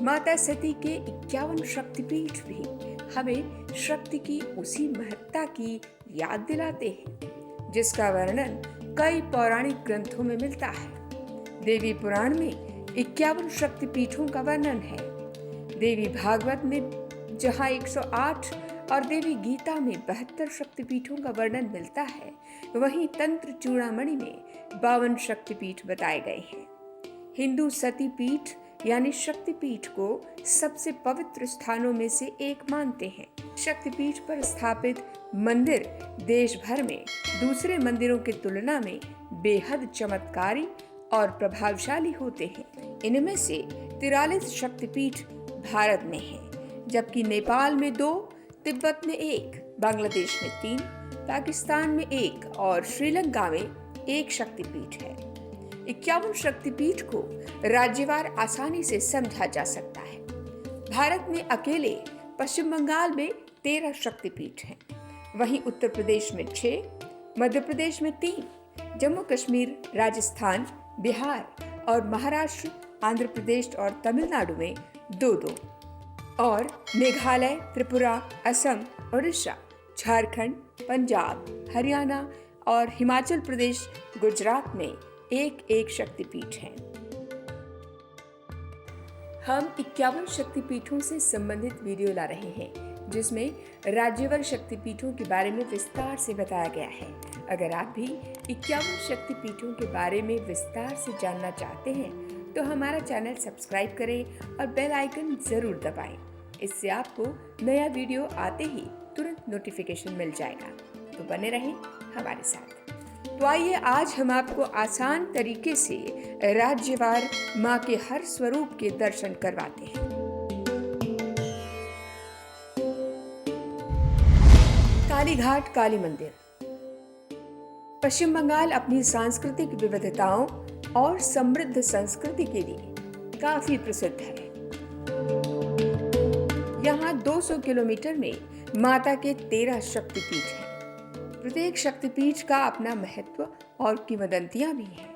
माता सती के 51 शक्तिपीठ भी हमें शक्ति की उसी महत्ता की याद दिलाते हैं जिसका वर्णन कई पौराणिक ग्रंथों में मिलता है। देवी पुराण में 51 शक्तिपीठों का वर्णन है। देवी भागवत में जहाँ 108 और देवी गीता में 72 शक्तिपीठों का वर्णन मिलता है, वहीं तंत्र चूड़ामणि में 52 शक्तिपीठ बताए गए हैं। हिंदू सती पीठ यानी शक्तिपीठ को सबसे पवित्र स्थानों में से एक मानते हैं। शक्तिपीठ पर स्थापित मंदिर देश भर में दूसरे मंदिरों की तुलना में बेहद चमत्कारी और प्रभावशाली होते हैं। इनमें से 43 शक्तिपीठ भारत में हैं, जबकि नेपाल में 2, तिब्बत में 1, बांग्लादेश में 3, पाकिस्तान में 1 और श्रीलंका में 1 शक्तिपीठ है। 51 शक्तिपीठ को राज्यवार आसानी से समझा जा सकता है। भारत में अकेले पश्चिम बंगाल में 13 शक्तिपीठ हैं, वहीं उत्तर प्रदेश में 6, मध्य प्रदेश में 3, जम्मू कश्मीर, राजस्थान, बिहार और महाराष्ट्र, आंध्र प्रदेश और तमिलनाडु में 2-2 और मेघालय, त्रिपुरा, असम, उड़ीसा, झारखंड, पंजाब, हरियाणा और हिमाचल प्रदेश, गुजरात में 1-1 शक्तिपीठ हैं। हम 51 शक्तिपीठों से संबंधित वीडियो ला रहे हैं, जिसमें राज्यवार शक्तिपीठों के बारे में विस्तार से बताया गया है। अगर आप भी 51 शक्तिपीठों के बारे में विस्तार से जानना चाहते हैं तो हमारा चैनल सब्सक्राइब करें और बेल आइकन जरूर दबाएं। इससे आपको नया वीडियो आते ही तुरंत नोटिफिकेशन मिल जाएगा। तो बने रहें हमारे साथ। तो आइए आज हम आपको आसान तरीके से राज्यवार माँ के हर स्वरूप के दर्शन करवाते हैं। कालीघाट काली मंदिर। पश्चिम बंगाल अपनी सांस्कृतिक विविधताओं और समृद्ध संस्कृति के लिए काफी प्रसिद्ध है। यहाँ 200 किलोमीटर में माता के 13 शक्तिपीठ हैं। प्रत्येक शक्तिपीठ का अपना महत्व और किंवदंतियां भी हैं।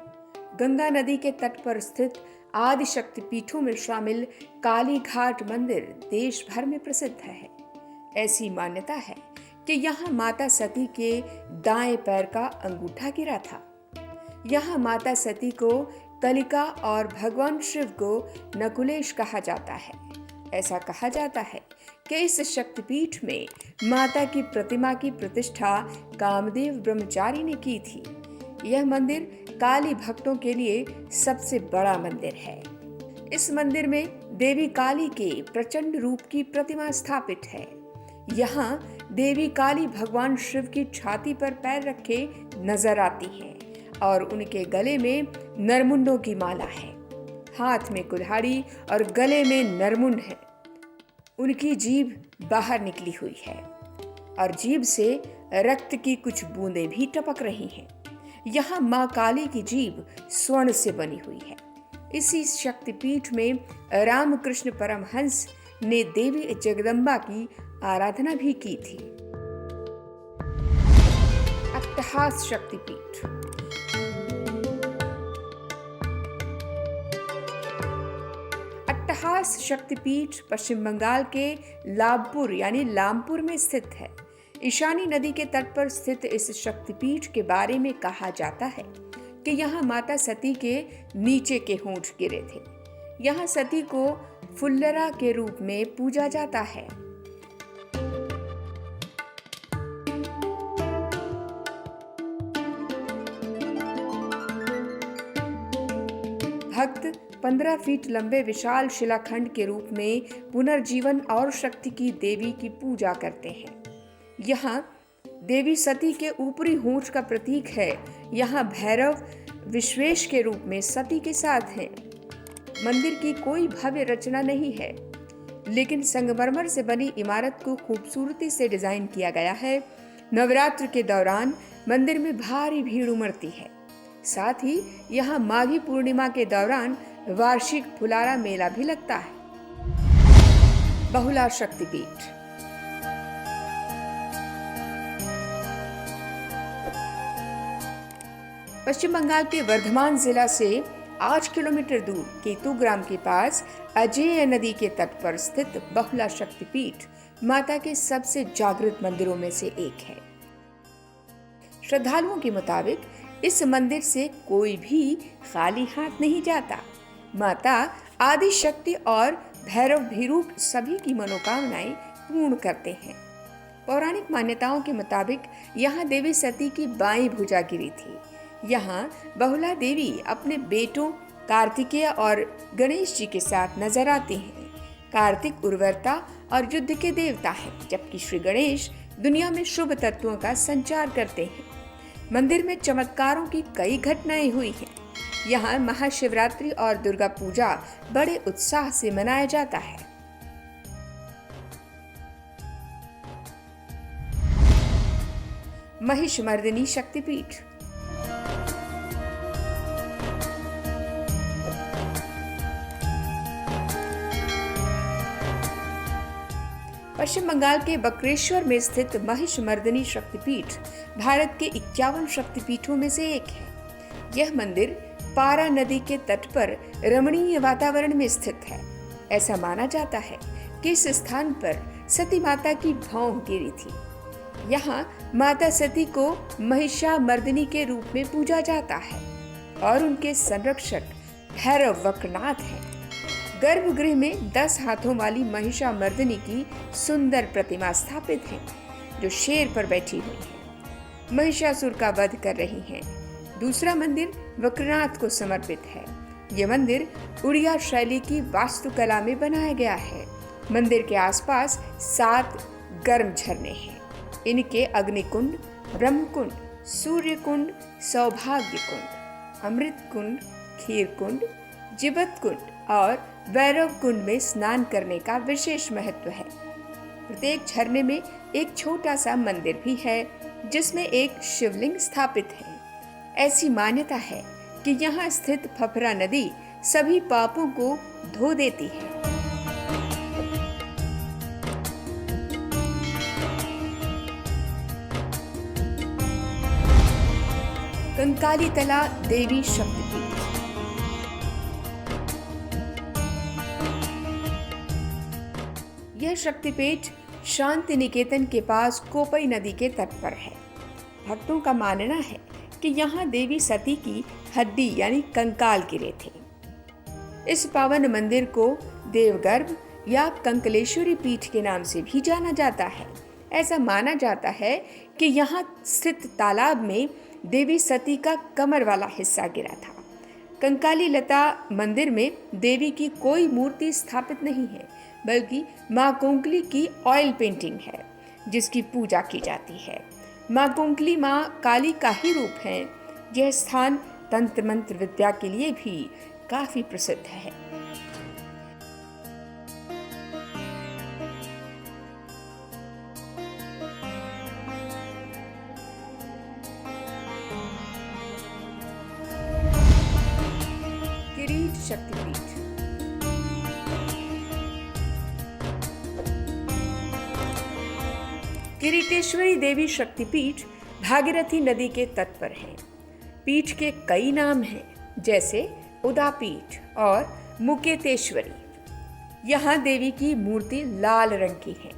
गंगा नदी के तट पर स्थित आदि शक्तिपीठों में शामिल कालीघाट मंदिर देश भर में प्रसिद्ध है। ऐसी मान्यता है कि यहाँ माता सती के दाएं पैर का अंगूठा गिरा था। यहाँ माता सती को कलिका और भगवान शिव को नकुलेश कहा जाता है। ऐसा कहा जाता है कि इस शक्तिपीठ में माता की प्रतिमा की प्रतिष्ठा कामदेव ब्रह्मचारी ने की थी। यह मंदिर काली भक्तों के लिए सबसे बड़ा मंदिर है। इस मंदिर में देवी काली के प्रचंड रूप की प्रतिमा स्थापित है। यहाँ देवी काली भगवान शिव की छाती पर पैर रखे नजर आती हैं और उनके गले में नरमुंडों की माला है। हाथ में कुल्हाड़ी और गले में नरमुंड है। उनकी जीभ बाहर निकली हुई है और जीभ से रक्त की कुछ बूंदें भी टपक रही हैं। यहाँ माँ काली की जीभ स्वर्ण से बनी हुई है। इसी शक्तिपीठ में रामकृष्ण परमहंस ने देवी जगदम्बा की आराधना भी की थी। अट्टहास शक्तिपीठ। अट्टहास शक्तिपीठ पश्चिम बंगाल के लाभपुर यानी लामपुर में स्थित है। ईशानी नदी के तट पर स्थित इस शक्तिपीठ के बारे में कहा जाता है कि यहाँ माता सती के नीचे के होंठ गिरे थे। यहाँ सती को फुल्लरा के रूप में पूजा जाता है। भक्त 15 फीट लंबे विशाल शिलाखंड के रूप में पुनर्जीवन और शक्ति की देवी की पूजा करते हैं। यहाँ देवी सती के ऊपरी होंठ का प्रतीक है। यहाँ भैरव विश्वेश के रूप में सती के साथ हैं। मंदिर की कोई भव्य रचना नहीं है, लेकिन संगमरमर से बनी इमारत को खूबसूरती से डिजाइन किया गया है। नवरात्र के दौरान मंदिर में भारी भीड़ उमड़ती है। साथ ही यहाँ माघी पूर्णिमा के दौरान वार्षिक फुलारा मेला भी लगता है। बहुला शक्तिपीठ। पश्चिम बंगाल के वर्धमान जिला से 8 किलोमीटर दूर केतुग्राम के पास अजेय नदी के तट पर स्थित बहुला शक्तिपीठ माता के सबसे जागृत मंदिरों में से एक है। श्रद्धालुओं के मुताबिक इस मंदिर से कोई भी खाली हाथ नहीं जाता। माता आदि शक्ति और भैरव भीरू सभी की मनोकामनाएं पूर्ण करते हैं। पौराणिक मान्यताओं के मुताबिक यहाँ देवी सती की बाईं भुजा गिरी थी। यहाँ बहुला देवी अपने बेटों कार्तिकेय और गणेश जी के साथ नजर आती हैं। कार्तिक उर्वरता और युद्ध के देवता हैं, जबकि श्री गणेश दुनिया में शुभ तत्वों का संचार करते हैं। मंदिर में चमत्कारों की कई घटनाएं हुई हैं। यहाँ महाशिवरात्रि और दुर्गा पूजा बड़े उत्साह से मनाया जाता है। महिषमर्दिनी शक्तिपीठ। पश्चिम बंगाल के बक्रेश्वर में स्थित महिषमर्दिनी शक्तिपीठ भारत के 51 शक्तिपीठों में से एक है। यह मंदिर पारा नदी के तट पर रमणीय वातावरण में स्थित है। ऐसा माना जाता है कि इस स्थान पर सती माता की भौं गिरी थी। यहाँ माता सती को महिषामर्दिनी के रूप में पूजा जाता है और उनके संरक्षक भैरव वक्रनाथ हैं। गर्भगृह में 10 हाथों वाली महिषामर्दिनी की सुंदर प्रतिमा स्थापित है, जो शेर पर बैठी हुई है, महिषासुर का वध कर रही हैं। दूसरा मंदिर वक्रनाथ को समर्पित है। यह मंदिर उड़िया शैली की वास्तुकला में बनाया गया है। मंदिर के आसपास 7 गर्म झरने हैं। इनके अग्निकुंड, ब्रह्मकुंड, सूर्य कुंड, सौभाग्य कुंड, अमृत कुंड, खीर कुंड, जीवत कुंड और वैरव कुंड में स्नान करने का विशेष महत्व है। प्रत्येक झरने में एक छोटा सा मंदिर भी है, जिसमें एक शिवलिंग स्थापित है। ऐसी मान्यता है कि यहाँ स्थित फफरा नदी सभी पापों को धो देती है। कंकालीतला देवी शक्तिपीठ। यह शक्तिपीठ शांति निकेतन के पास कोपई नदी के तट पर है। भक्तों का मानना है कि यहाँ देवी सती की हड्डी यानी कंकाल गिरे थे। इस पावन मंदिर को देवगर्भ या कंकलेश्वरी पीठ के नाम से भी जाना जाता है। ऐसा माना जाता है कि यहाँ स्थित तालाब में देवी सती का कमर वाला हिस्सा गिरा था। कंकाली लता मंदिर में देवी की कोई मूर्ति स्थापित नहीं है, बल्कि माँ कोंकली की ऑयल पेंटिंग है, जिसकी पूजा की जाती है। माँ कोंकली माँ काली का ही रूप है। यह स्थान तंत्र मंत्र विद्या के लिए भी काफी प्रसिद्ध है। किरीट शक्तिपीठ। किरीटेश्वरी देवी शक्तिपीठ भागीरथी नदी के तट पर है। पीठ के कई नाम हैं, जैसे उदापीठ और मुकेतेश्वरी। यहाँ देवी की मूर्ति लाल रंग की है,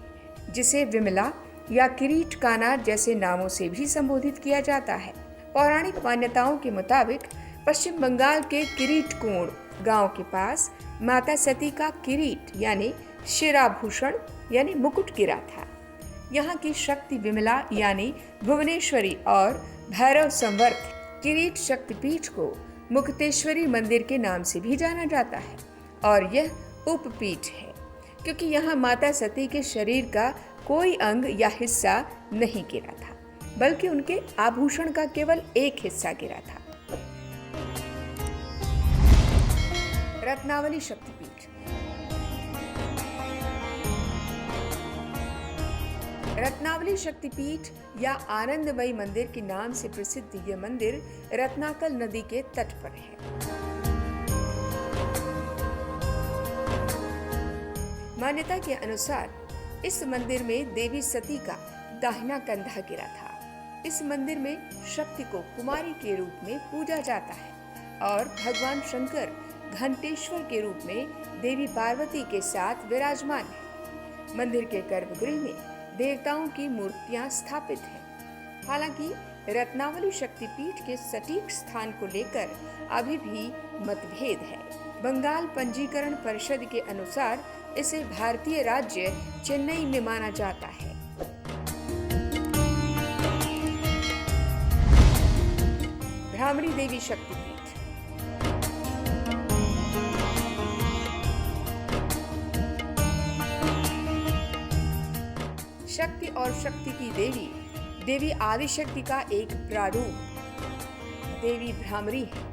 जिसे विमला या किरीट काना जैसे नामों से भी संबोधित किया जाता है। पौराणिक मान्यताओं के मुताबिक पश्चिम बंगाल के किरीटकोण गांव के पास माता सती का किरीट यानी शिराभूषण यानी मुकुट गिरा था। यहाँ की शक्ति विमला यानी भुवनेश्वरी और भैरव संवर्त किरीट शक्तिपीठ को मुक्तेश्वरी मंदिर के नाम से भी जाना जाता है। और यह उपपीठ है, क्योंकि यहाँ माता सती के शरीर का कोई अंग या हिस्सा नहीं गिरा था, बल्कि उनके आभूषण का केवल एक हिस्सा गिरा था। रत्नावली शक्तिपीठ। रत्नावली शक्तिपीठ या आनंदमयी मंदिर के नाम से प्रसिद्ध यह मंदिर रत्नाकल नदी के तट पर है। मान्यता के अनुसार इस मंदिर में देवी सती का दाहिना कंधा गिरा था। इस मंदिर में शक्ति को कुमारी के रूप में पूजा जाता है और भगवान शंकर घंटेश्वर के रूप में देवी पार्वती के साथ विराजमान है। मंदिर के गर्भगृह में देवताओं की मूर्तियां स्थापित हैं। हालांकि रत्नावली शक्तिपीठ के सटीक स्थान को लेकर अभी भी मतभेद है। बंगाल पंजीकरण परिषद के अनुसार इसे भारतीय राज्य चेन्नई में माना जाता है। भ्रामरी देवी शक्तिपीठ। शक्ति और शक्ति की देवी देवी आदिशक्ति का एक प्रारूप देवी भ्रामरी है।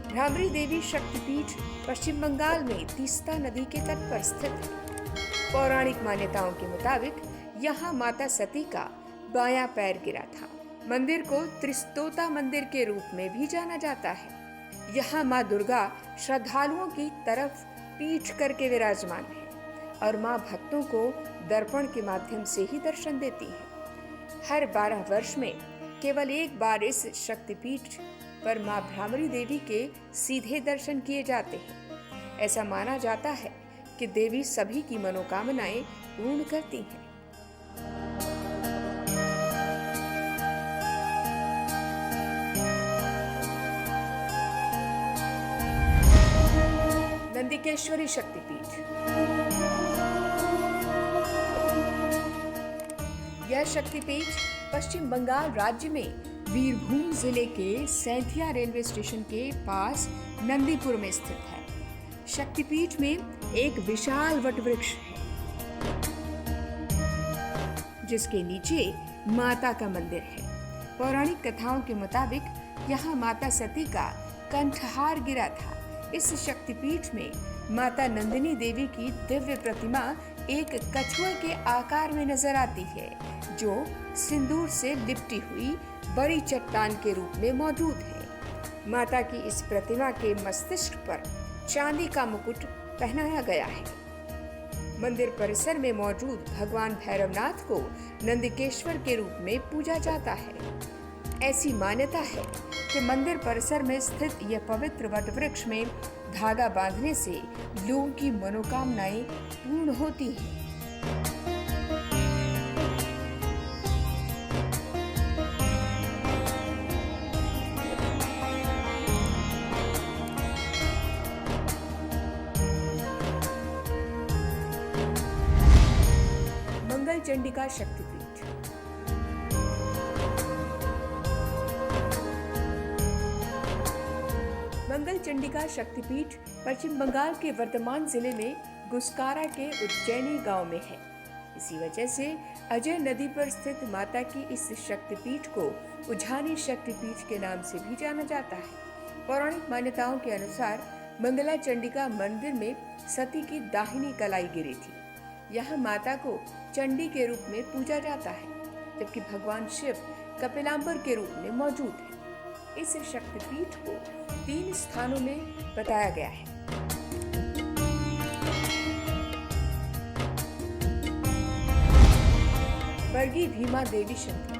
भ्रामरी देवी शक्तिपीठ पश्चिम बंगाल में तीस्ता नदी के तट पर स्थित है। पौराणिक मान्यताओं के मुताबिक यहाँ माता सती का बायां पैर गिरा था। मंदिर को त्रिस्तोता मंदिर के रूप में भी जाना जाता है। यहाँ माँ दुर्गा श्रद्धालुओं की तरफ पीठ करके विराजमान है और माँ भक्तों को दर्पण के माध्यम से ही दर्शन देती है। हर 12 वर्ष में केवल एक बार इस शक्तिपीठ पर माँ भ्रामरी देवी के सीधे दर्शन किए जाते हैं। ऐसा माना जाता है कि देवी सभी की मनोकामनाएं पूर्ण करती हैं। नंदिकेश्वरी शक्तिपीठ। यह शक्तिपीठ पश्चिम बंगाल राज्य में वीरभूम जिले के सैंथिया रेलवे स्टेशन के पास नंदीपुर में स्थित है। शक्तिपीठ में एक विशाल वटवृक्ष है जिसके नीचे माता का मंदिर है। पौराणिक कथाओं के मुताबिक यहाँ माता सती का कंठहार गिरा था। इस शक्तिपीठ में माता नंदिनी देवी की दिव्य प्रतिमा एक कछुए के आकार में नजर आती है, जो सिंदूर से लिपटी हुई बड़ी चट्टान के रूप में मौजूद है। माता की इस प्रतिमा के मस्तिष्क पर चांदी का मुकुट पहनाया गया है। मंदिर परिसर में मौजूद भगवान भैरवनाथ को नंदिकेश्वर के रूप में पूजा जाता है। ऐसी मान्यता है कि मंदिर परिसर में स्थित यह पवित्र वटवृक्ष में धागा बांधने से लोगों की मनोकामनाएं पूर्ण होती हैं। मंगल चंडिका शक्तिपीठ। मंगल चंडिका शक्तिपीठ पश्चिम बंगाल के वर्धमान जिले में गुस्कारा के उज्जैनी गांव में है। इसी वजह से अजय नदी पर स्थित माता की इस शक्तिपीठ को उज्जानी शक्तिपीठ के नाम से भी जाना जाता है। पौराणिक मान्यताओं के अनुसार मंगला चंडिका मंदिर में सती की दाहिनी कलाई गिरी थी। यहाँ माता को चंडी के रूप में पूजा जाता है, जबकि भगवान शिव कपिलांबर के रूप में मौजूद है। इस शक्तिपीठ को 3 स्थानों में बताया गया है। बरगी भीमा देवी शक्तिपीठ।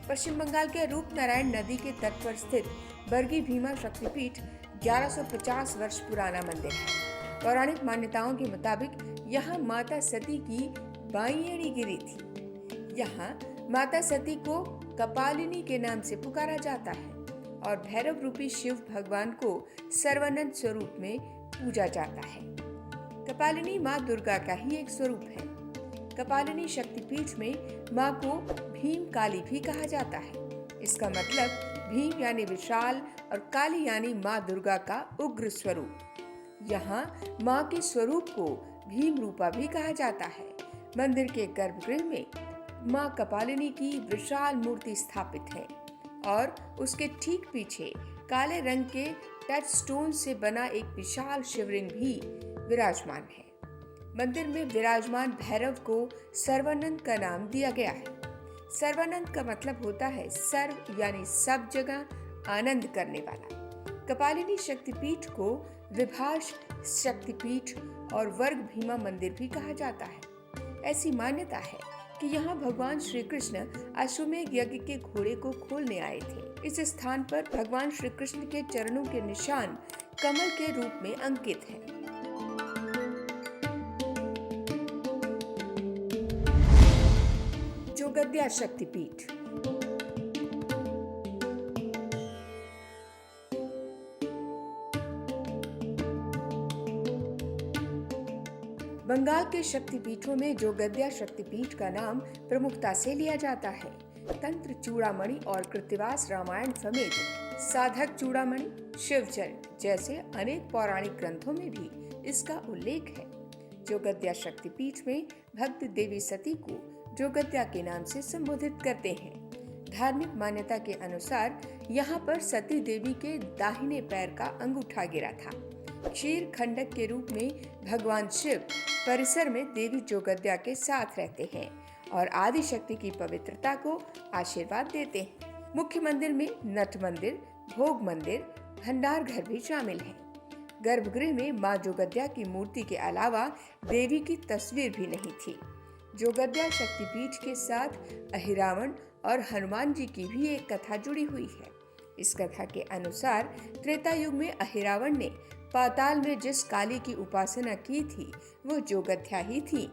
पश्चिम बंगाल के रूपनारायण नदी के तट पर स्थित बरगी भीमा शक्तिपीठ 1150 वर्ष पुराना मंदिर है। पौराणिक मान्यताओं के मुताबिक यहाँ माता सती की बाईं एड़ी गिरी थी। यहाँ माता सती को कपालिनी के नाम से पुकारा जाता है और भैरव रूपी शिव भगवान को सर्वानंद स्वरूप में पूजा जाता है। कपालिनी माँ दुर्गा का ही एक स्वरूप है। कपालिनी शक्तिपीठ में माँ को भीम काली भी कहा जाता है। इसका मतलब भीम यानी विशाल और काली यानी माँ दुर्गा का उग्र स्वरूप। यहाँ माँ के स्वरूप को भीम रूपा भी कहा जाता है। मंदिर के गर्भगृह में माँ कपालिनी की विशाल मूर्ति स्थापित है और उसके ठीक पीछे काले रंग के टच स्टोन से बना एक विशाल शिवलिंग भी विराजमान है। मंदिर में विराजमान भैरव को सर्वानंद का नाम दिया गया है। सर्वानंद का मतलब होता है सर्व यानी सब जगह आनंद करने वाला। कपालिनी शक्तिपीठ को विभाष शक्तिपीठ और वर्ग भीमा मंदिर भी कहा जाता है। ऐसी मान्यता है कि यहाँ भगवान श्री कृष्ण अश्वमेध यज्ञ के घोड़े को खोलने आए थे। इस स्थान पर भगवान श्री कृष्ण के चरणों के निशान कमल के रूप में अंकित हैं। जोगद्या शक्तिपीठ। बंगाल के शक्तिपीठों में जोगद्या शक्तिपीठ का नाम प्रमुखता से लिया जाता है। तंत्र चूड़ामणि और कृत्तिवास रामायण समेत साधक चूड़ामणि, शिवचरित जैसे अनेक पौराणिक ग्रंथों में भी इसका उल्लेख है। जोगद्या शक्तिपीठ में भक्त देवी सती को जोगद्या के नाम से संबोधित करते हैं। धार्मिक मान्यता के अनुसार यहाँ पर सती देवी के दाहिने पैर का अंगूठा गिरा था। क्षीर खंडक के रूप में भगवान शिव परिसर में देवी जोगद्या के साथ रहते हैं और आदि शक्ति की पवित्रता को आशीर्वाद देते हैं। मुख्य मंदिर में नट मंदिर, भोग मंदिर, भंडार घर भी शामिल है। गर्भगृह में मां जोगद्या की मूर्ति के अलावा देवी की तस्वीर भी नहीं थी। जोगद्या शक्तिपीठ के साथ अहिरावण और हनुमान जी की भी एक कथा जुड़ी हुई है। इस कथा के अनुसार त्रेता युग में अहिरावण ने पाताल में जिस काली की उपासना की थी वो जोगद्या ही थी।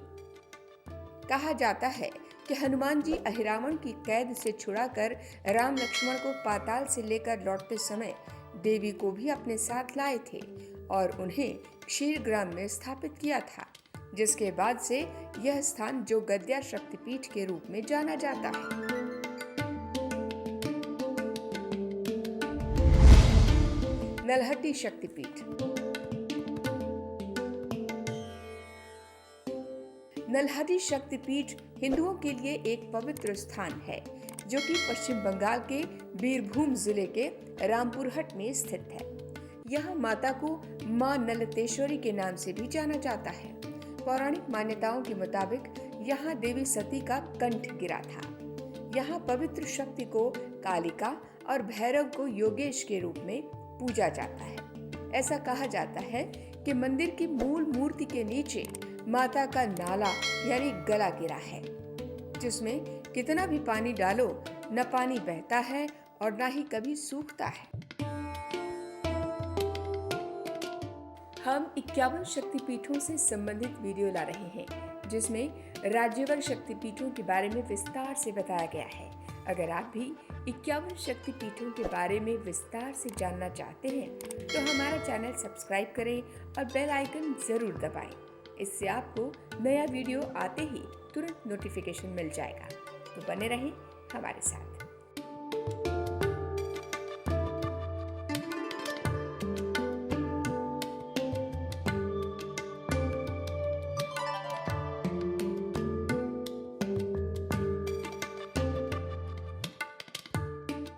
कहा जाता है कि हनुमान जी अहिरावण की कैद से छुड़ाकर राम लक्ष्मण को पाताल से लेकर लौटते समय देवी को भी अपने साथ लाए थे और उन्हें क्षीरग्राम में स्थापित किया था, जिसके बाद से यह स्थान जोगद्या शक्तिपीठ के रूप में जाना जाता है। नलहट्टी शक्तिपीठ। नलहट्टी शक्तिपीठ हिंदुओं के लिए एक पवित्र स्थान है जो कि पश्चिम बंगाल के बीरभूम जिले के रामपुरहट में स्थित है। यहाँ माता को मां नलतेश्वरी के नाम से भी जाना जाता है। पौराणिक मान्यताओं के मुताबिक यहाँ देवी सती का कंठ गिरा था। यहाँ पवित्र शक्ति को कालिका और भैरव को योगेश के रूप में पूजा जाता है। ऐसा कहा जाता है कि मंदिर की मूल मूर्ति के नीचे माता का नाला यानी गला गिरा है, जिसमें कितना भी पानी डालो न पानी बहता है और न ही कभी सूखता है। हम 51 शक्तिपीठों से संबंधित वीडियो ला रहे हैं, जिसमें राज्यवर शक्तिपीठों के बारे में विस्तार से बताया गया है। अगर आप भी 51 शक्तिपीठों के बारे में विस्तार से जानना चाहते हैं तो हमारा चैनल सब्सक्राइब करें और बेल आइकन जरूर दबाएं। इससे आपको नया वीडियो आते ही तुरंत नोटिफिकेशन मिल जाएगा। तो बने रहें हमारे साथ।